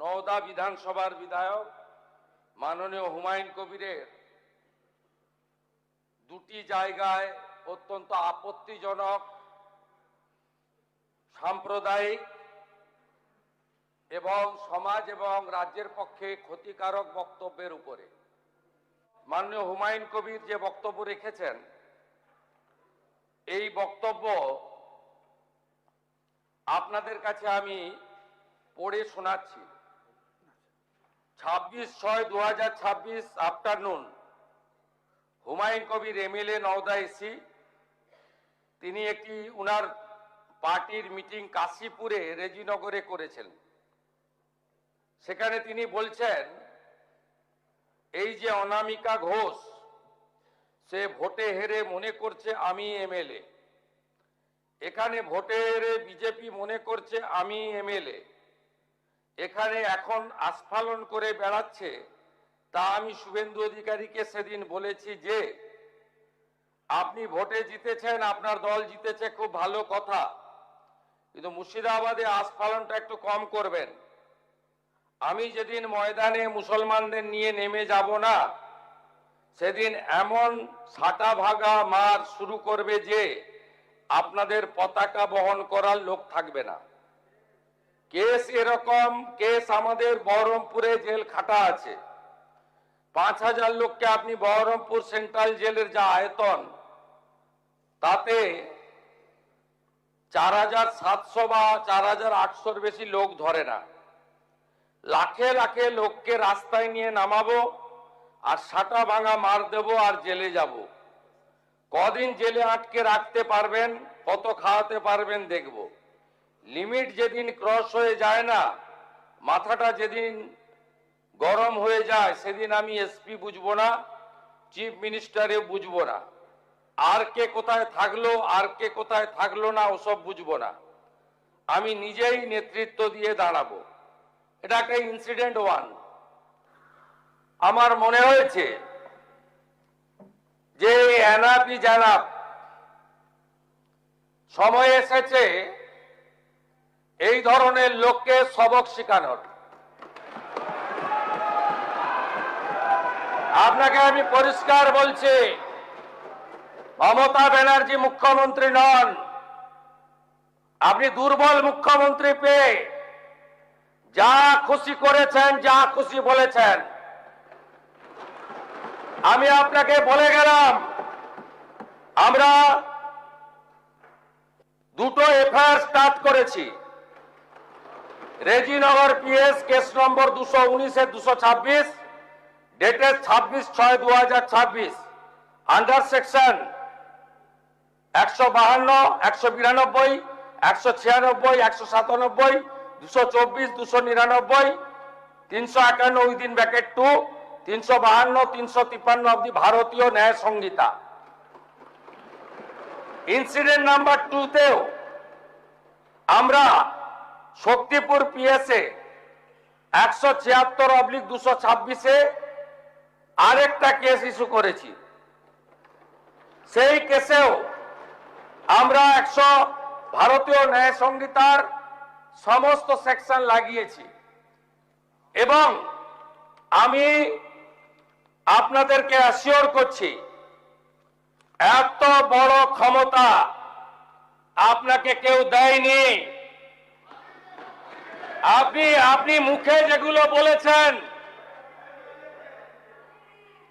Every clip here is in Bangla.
নওদা বিধানসভার বিধায়ক মাননীয় হুমায়ুন কবিরের দুটি জায়গায় অত্যন্ত আপত্তিজনক সাম্প্রদায়িক এবং সমাজ এবং রাজ্যের পক্ষে ক্ষতিকারক বক্তব্যের উপরে মাননীয় হুমায়ুন কবির যে বক্তব্য রেখেছেন, এই বক্তব্য আপনাদের কাছে আমি পড়ে শোনাচ্ছি। 26/6/2026 afternoon Humayun Kabir MLA Nowda AC, তিনি একটি উনার পার্টির মিটিং কাশীপুরে রেজিনগরে করেছেন। সেখানে তিনি বলছেন, এই যে অনামিকা ঘোষ, সে ভোটে হেরে মনে করছে আমি এমএলএ, এখানে ভোটে হেরে বিজেপি মনে করছে আমি এমএলএ, এখানে এখন আস্ফালন করে বেড়াচ্ছে। তা আমি শুভেন্দু অধিকারীকে সেদিন বলেছি যে আপনি ভোটে জিতেছেন, আপনার দল জিতেছে, খুব ভালো কথা, কিন্তু মুর্শিদাবাদে আস্ফালনটা একটু কম করবেন। আমি যেদিন ময়দানে মুসলমানদের নিয়ে নেমে যাব না, সেদিন এমন সাটা ভাগা মার শুরু করবে যে আপনাদের পতাকা বহন করার লোক থাকবে না। কেস এরকম কেস আমাদের বহরমপুরে জেল খাটা আছে। 5000 লোককে আপনি বহরমপুর সেন্ট্রাল জেলের যা আয়তন, তাতে 4700 বা 4800-র বেশি লোক ধরে না। লাখে লাখে লোককে রাস্তায় নিয়ে নামাবো আর সাটা ভাঙা মার দেব আর জেলে যাব। কদিন জেলে আটকে রাখতে পারবেন, কত খাওয়াতে পারবেন দেখব। লিমিট যেদিন ক্রস হয়ে যায় না, মাথাটা যেদিন গরম হয়ে যায়, সেদিন আমি এসপি বুঝবো না, চিফ মিনিস্টারে বুঝবো না, আর কে কোথায় থাকলো আর কে কোথায় থাকলো না ওসব বুঝবো না। আমি নিজেই নেতৃত্ব দিয়ে দাঁড়াবো। এটা একটা ইনসিডেন্ট 1। আমার মনে হয়েছে যে এনাফি জানাব, সময় এসেছে এই ধরনের লোককে সবক শেখানোর। আপনাকে আমি পরিষ্কার বলছি, মমতা ব্যানার্জি মুখ্যমন্ত্রী নন। আপনি দুর্বল মুখ্যমন্ত্রী পেয়ে যা খুশি করেছেন, যা খুশি বলেছেন। আমি আপনাকে বলে গেলাম, আমরা দুটো এফআইআর স্টার্ট করেছি। Rejinagar PS case number 219/226, dated 26/6/2026, under section 152, 192, 196, 197, 224, 299, 351 within bracket 2, 352, 353 of the ভারতীয় ন্যায় সংহিতা। ইনসিডেন্ট নাম্বার 2তেও আমরা শক্তিপুর পিএসএ 176/226-এ আরেকটা কেস ইস্যু করেছি। সেই কেসেও আমরা ভারতীয় ন্যায় সংহিতার সমস্ত সেকশন লাগিয়েছি। এবং আমি আপনাদেরকে অ্যাসিওর করছি, এত বড় ক্ষমতা আপনাকে কেউ দেয়নি। আপনি মুখে যেগুলো বলেছেন,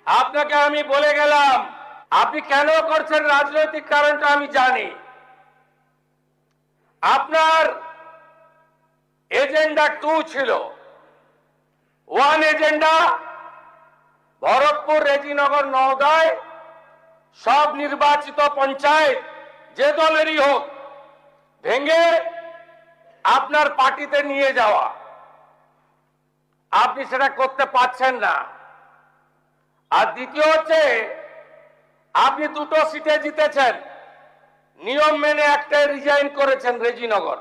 আপনাকে আমি বলে গেলাম, আপনি কেন করছেন রাজনৈতিক কারণটা আমি জানি। আপনার এজেন্ডা 2 ছিল। 1 এজেন্ডা, ভরতপুর, রেজিনগর, নওদায় সব নির্বাচিত পঞ্চায়েত যে দলেরই হোক ভেঙে আপনার পার্টিতে নিয়ে যাওয়া। আপনি সেটা করতে পারছেন না। আর দ্বিতীয় হচ্ছে, আপনি 2টো সিটে জিতেছেন, নিয়ম মেনে একটাই রিজাইন করেছেন রেজিনগর।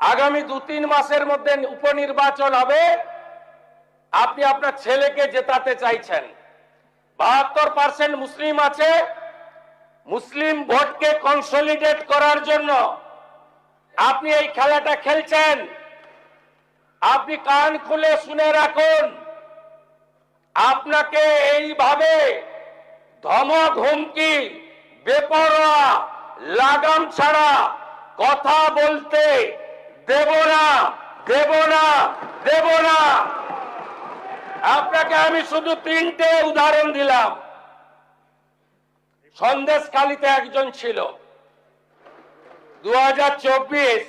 আগামী 2-3 মাসের মধ্যে উপনির্বাচন হবে, আপনি আপনার ছেলেকে জেতাতে চাইছেন। 72% মুসলিম আছে। মুসলিম ভোটকে কনসলিডেট করার জন্য আপনি এই খেলাটা খেলছেন। আপনি আপনি কান খুলে শুনে রাখুন, আপনাকে এইভাবে ধমক হুমকি বেপরোয়া লাগাম ছাড়া কথা বলতে দেব না, দেব না, দেব না। আপনাকে আমি শুধু 3টে উদাহরণ দিলাম। সন্দেশখালীতে একজন ছিল, 2024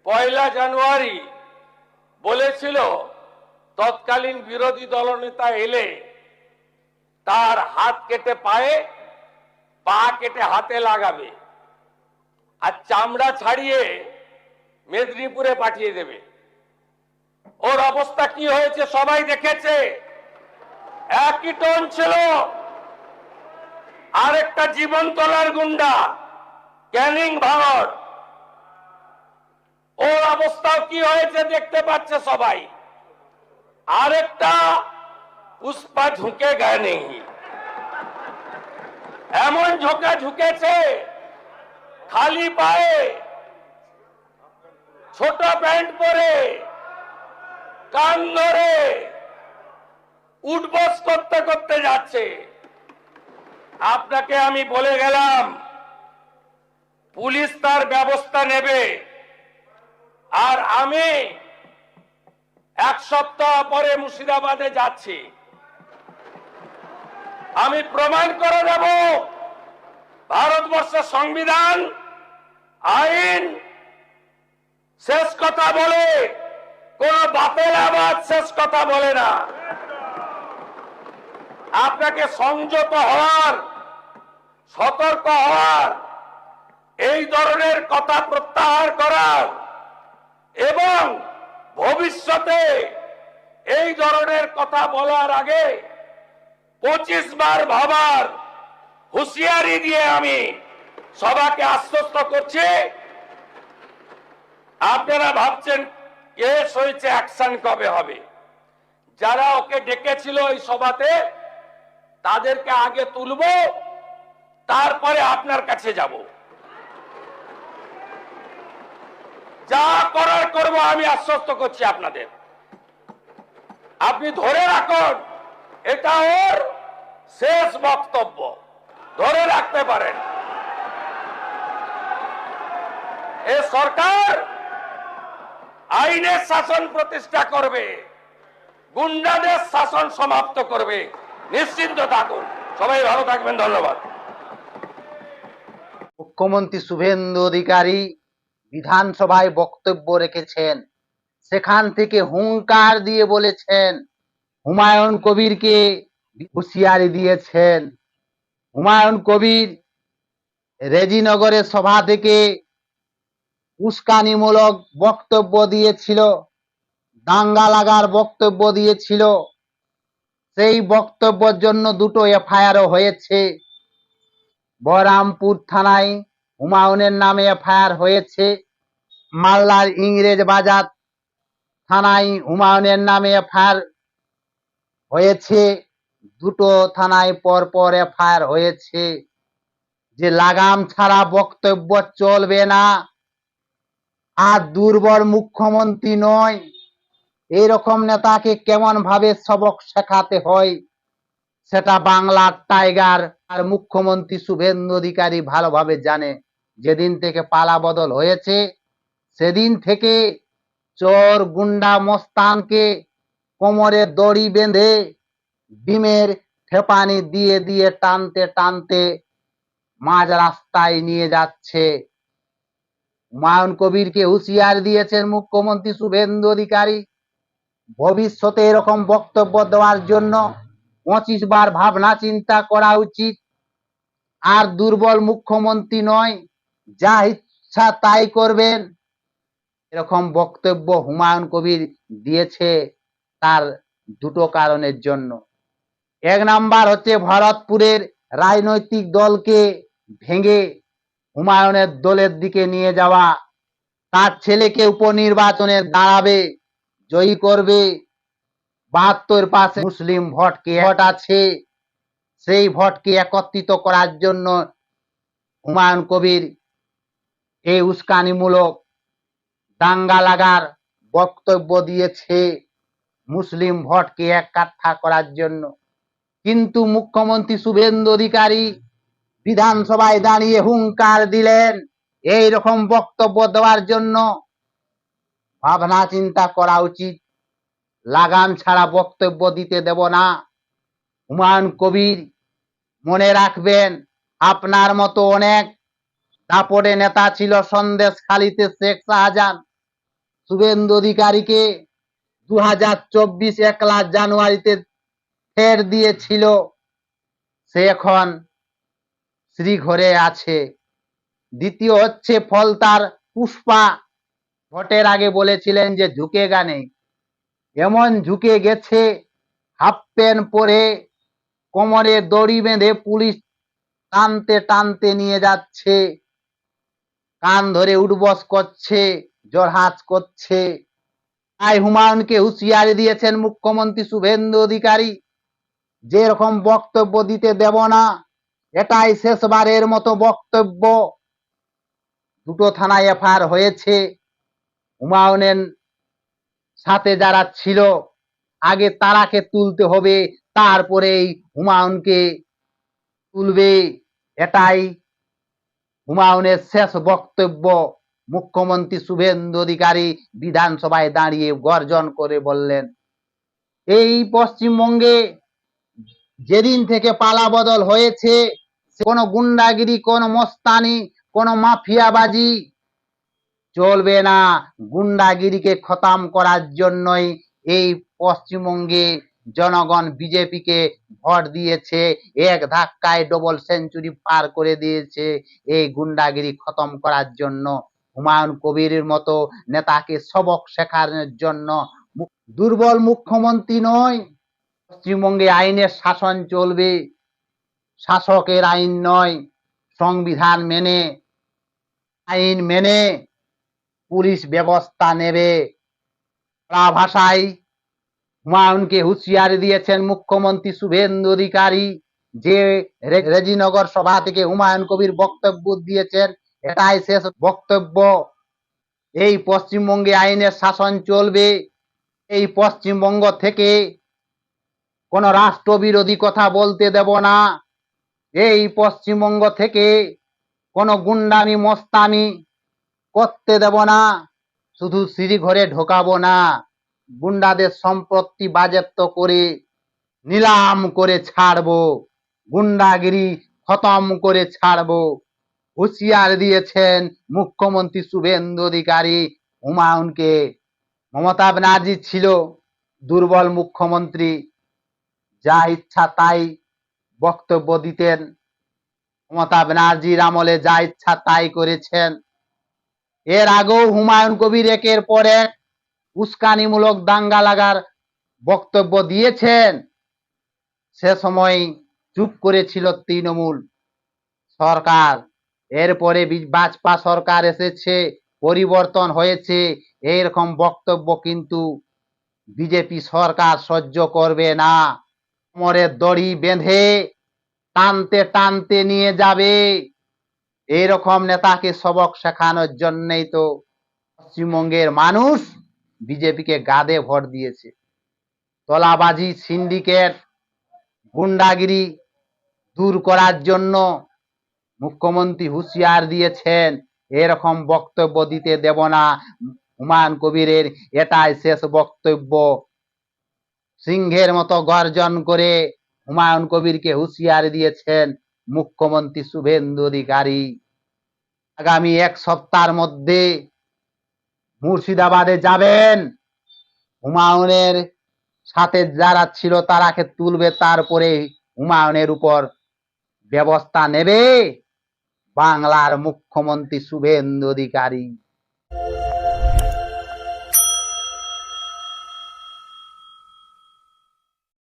পয়লা জানুয়ারি বলেছিল তৎকালীন বিরোধী দলনেতা এলে তার হাত কেটে পায়ে, পা কেটে হাতে লাগাবে আর চামড়া ছাড়িয়ে মেদিনীপুরে পাঠিয়ে দেবে। ওর অবস্থা কি হয়েছে সবাই দেখেছে। একই টোন ছিল। আরেকটা জীবনতলার গুন্ডা ক্যানিং ভাঙড়, ওর অবস্থাও কি হয়েছে দেখতে পাচ্ছে সবাই। আরেকটা পুষ্পা ঝুঁকে গায়ে নেই, এমন ঝোঁকা ঝুঁকেছে খালি পায়ে, ছোট প্যান্ট পরে, কান ধরে উঠবস করতে করতে যাচ্ছে। আপনাকে আমি বলে গেলাম পুলিশ তার ব্যবস্থা নেবে। আর আমি 1 সপ্তাহ পরে মুর্শিদাবাদে যাচ্ছি। আমি প্রমাণ করে দেব ভারতবর্ষের সংবিধান, আইন শেষ কথা বলে, কোন বাপের আবাদ শেষ কথা বলে না। আপনাকে সংযত হওয়ার, সতর্ক হওয়ার, এই ধরনের কথা প্রত্যাহার করার এবং ভবিষ্যতে এই ধরনের কথা বলার আগে 25 বার ভাবার হুঁশিয়ারি দিয়ে আমি সবাইকে আশ্বস্ত করছি। আপনারা ভাবছেন কেস হয়েছে, অ্যাকশন কবে হবে? যারা ওকে ডেকেছিল এই সভাতে তাদেরকে আগে তুলব, তারপরে আপনার কাছে যাব। যা করার করব, আমি আশ্বস্ত করছি আপনাদের। আপনি ধরে রাখুন, এটা ওর শেষ বক্তব্য, ধরে রাখতে পারেন। এ সরকার আইনের শাসন প্রতিষ্ঠা করবে, গুন্ডাদের শাসন সমাপ্ত করবে, নিশ্চিন্ত থাকুন। সবাই ভালো থাকবেন, ধন্যবাদ। মুখ্যমন্ত্রী শুভেন্দু অধিকারী বিধানসভায় বক্তব্য রেখেছেন, সেখান থেকে হুঙ্কার দিয়ে বলেছেন, হুমায়ুন কবিরকে হুঁশিয়ারি দিয়েছেন। হুমায়ুন কবির রেজিনগরের সভা থেকে উস্কানিমূলক বক্তব্য দিয়েছিল, দাঙ্গা লাগার বক্তব্য দিয়েছিল। সেই বক্তব্যের জন্য 2টো এফআইআরও হয়েছে। বহরমপুর থানায় হুমায়ুনের নামে এফআইআর হয়েছে, মালদার ইংরেজ বাজার থানায় হুমায়ুনের নামে এফআইআর হয়েছে। 2টো থানায় পরপর এফআইআর হয়েছে যে লাগাম ছাড়া বক্তব্য চলবে না। আর দুর্বল মুখ্যমন্ত্রী নয়, এরকম নেতাকে কেমন ভাবে সবক শেখাতে হয় সেটা বাংলার টাইগার আর মুখ্যমন্ত্রী শুভেন্দু অধিকারী ভালোভাবে জানে। যেদিন থেকে পালা বদল হয়েছে সেদিন থেকে চোর গুন্ডা মস্তানকে কোমরে দড়ি বেঁধে ডিমের ফেপানি দিয়ে দিয়ে টানতে টানতে মাঝ রাস্তায় নিয়ে যাচ্ছে। হুমায়ুন কবিরকে হুঁশিয়ার দিয়েছেন মুখ্যমন্ত্রী শুভেন্দু অধিকারী, ভবিষ্যতে এরকম বক্তব্য দেওয়ার জন্য 25 বার ভাবনা চিন্তা করা উচিত। আর দুর্বল মুখ্যমন্ত্রী নয়, যা ইচ্ছা তাই করবেন, এরকম বক্তব্য হুমায়ুন কবির দিয়েছে তার 2টো কারণের জন্য। 1 নাম্বার হচ্ছে ভরতপুরের রাজনৈতিক দলকে ভেঙে হুমায়ুনের দলের দিকে নিয়ে যাওয়া। তার ছেলেকে উপনির্বাচনে দাঁড়াবে, জয়ী করবে। 72% মুসলিম ভোট আছে, সেই ভোটকে একত্রিত করার জন্য হুমায়ুন কবির এই উস্কানিমূলক দাঙ্গা লাগার বক্তব্য দিয়েছে মুসলিম ভোটকে এককাঠা করার জন্য। কিন্তু মুখ্যমন্ত্রী শুভেন্দু অধিকারী বিধানসভায় দাঁড়িয়ে হুঙ্কার দিলেন, এই রকম বক্তব্য দেওয়ার জন্য ভাবনা চিন্তা করা উচিত, লাগাম ছাড়া বক্তব্য দিতে দেব না। হুমায়ুন কবির, মনে রাখবেন আপনার মতো অনেক দাপটে নেতা ছিল সন্দেশখালীতে, শেখ শাহজাহান শুভেন্দু অধিকারীকে 2024 জানুয়ারিতে ফের দিয়েছিল, সে এখন শ্রীঘরে আছে। দ্বিতীয় হচ্ছে ফলতার পুষ্পা, ভোটের আগে বলেছিলেন যে ঝুঁকে গানে, এমন ঝুঁকে গেছে, হাফ প্যান্ট পরে কোমরে দড়ি বেঁধে পুলিশ টানতে টানতে নিয়ে যাচ্ছে, কান ধরে উঠবস করছে, জোরহাট করছে। তাই হুমায়ুনকে হুঁশিয়ারি দিয়েছেন মুখ্যমন্ত্রী শুভেন্দু অধিকারী, যে রকম বক্তব্য দিতে দেব না, এটাই শেষবারের মতো বক্তব্য। দুটো থানায় এফআইআর হয়েছে, হুমায়ুনের সাথে যারা ছিল আগে তারাকে তুলতে হবে, তারপরেই হুমায়ুনকে তুলবে, এটাই হুমায়ুনের শেষ বক্তব্য। মুখ্যমন্ত্রী শুভেন্দু অধিকারী বিধানসভায় দাঁড়িয়ে গর্জন করে বললেন, এই পশ্চিমবঙ্গে যেদিন থেকে পালা বদল হয়েছে, কোনো গুন্ডাগিরি, কোনো মস্তানি, কোনো মাফিয়াবাজি চলবে না। গুন্ডাগিরিকে খতম করার জন্যই এই পশ্চিমবঙ্গে জনগণ বিজেপিকে ভোট দিয়েছে, এক ধাক্কায় ডবল সেঞ্চুরি পার করে দিয়েছে এই গুন্ডাগিরি খতম করার জন্য। হুমায়ুন কবিরের মতো নেতাকে সবক শেখানোর জন্য। দুর্বল মুখ্যমন্ত্রী নয়, পশ্চিমবঙ্গে আইনের শাসন চলবে, শাসকের আইন নয়, সংবিধান মেনে, আইন মেনে পুলিশ ব্যবস্থা নেবে। ভাষায় হুমায়ুনকে হুঁশিয়ারি দিয়েছেন মুখ্যমন্ত্রী শুভেন্দু অধিকারী, যে রেজিনগর সভা থেকে হুমায়ুন কবির বক্তব্য দিয়েছেন, এটাই শেষ বক্তব্য। এই পশ্চিমবঙ্গে আইনের শাসন চলবে, এই পশ্চিমবঙ্গ থেকে কোন রাষ্ট্রবিরোধী কথা বলতে দেব না, এই পশ্চিমবঙ্গ থেকে কোন গুন্ডামি মস্তানি করতে দেব না, শুধু সিঁড়িঘরে ঢোকাবো না, গুন্ডাদের সম্পত্তি বাজেয়াপ্ত করে নিলাম করে ছাড়বো, গুন্ডাগিরি খতম করে ছাড়বো। হুঁশিয়ার দিয়েছেন মুখ্যমন্ত্রী শুভেন্দু অধিকারী হুমায়ুনকে। মমতা ব্যানার্জি ছিল দুর্বল মুখ্যমন্ত্রী, যা ইচ্ছা তাই বক্তব্য দিতেন, মমতা ব্যানার্জির আমলে যা ইচ্ছা তাই করেছেন। এর আগেও হুমায়ুন কবির একের পর এক উস্কানিমূলক দাঙ্গা লাগার বক্তব্য দিয়েছেন, সে সময় চুপ করেছিল তৃণমূল সরকার। এরপরে ভাজপা সরকার এসেছে, পরিবর্তন হয়েছে, এইরকম বক্তব্য কিন্তু বিজেপি সরকার সহ্য করবে না। কোমরের দড়ি বেঁধে টানতে টানতে নিয়ে যাবে, এইরকম নেতাকে সবক শেখানোর জন্যই তো পশ্চিমবঙ্গের মানুষ বিজেপিকে গাদে ভোট দিয়েছে। তোলাবাজি, সিন্ডিকেট, গুন্ডাগিরি দূর করার জন্য মুখ্যমন্ত্রী হুঁশিয়ার দিয়েছেন, এরকম বক্তব্য দিতে দেব না। হুমায়ুন কবিরের এটাই শেষ বক্তব্য। সিংহের মতো গর্জন করে হুমায়ুন কবিরকে হুঁশিয়ার দিয়েছেন মুখ্যমন্ত্রী শুভেন্দু অধিকারী। আগামী এক সপ্তাহের মধ্যে মুর্শিদাবাদে যাবেন, হুমায়ুনের সাথে যারা ছিল তারাকে তুলবে, তারপরে হুমায়ুনের উপর ব্যবস্থা নেবে বাংলার মুখ্যমন্ত্রী শুভেন্দু অধিকারী।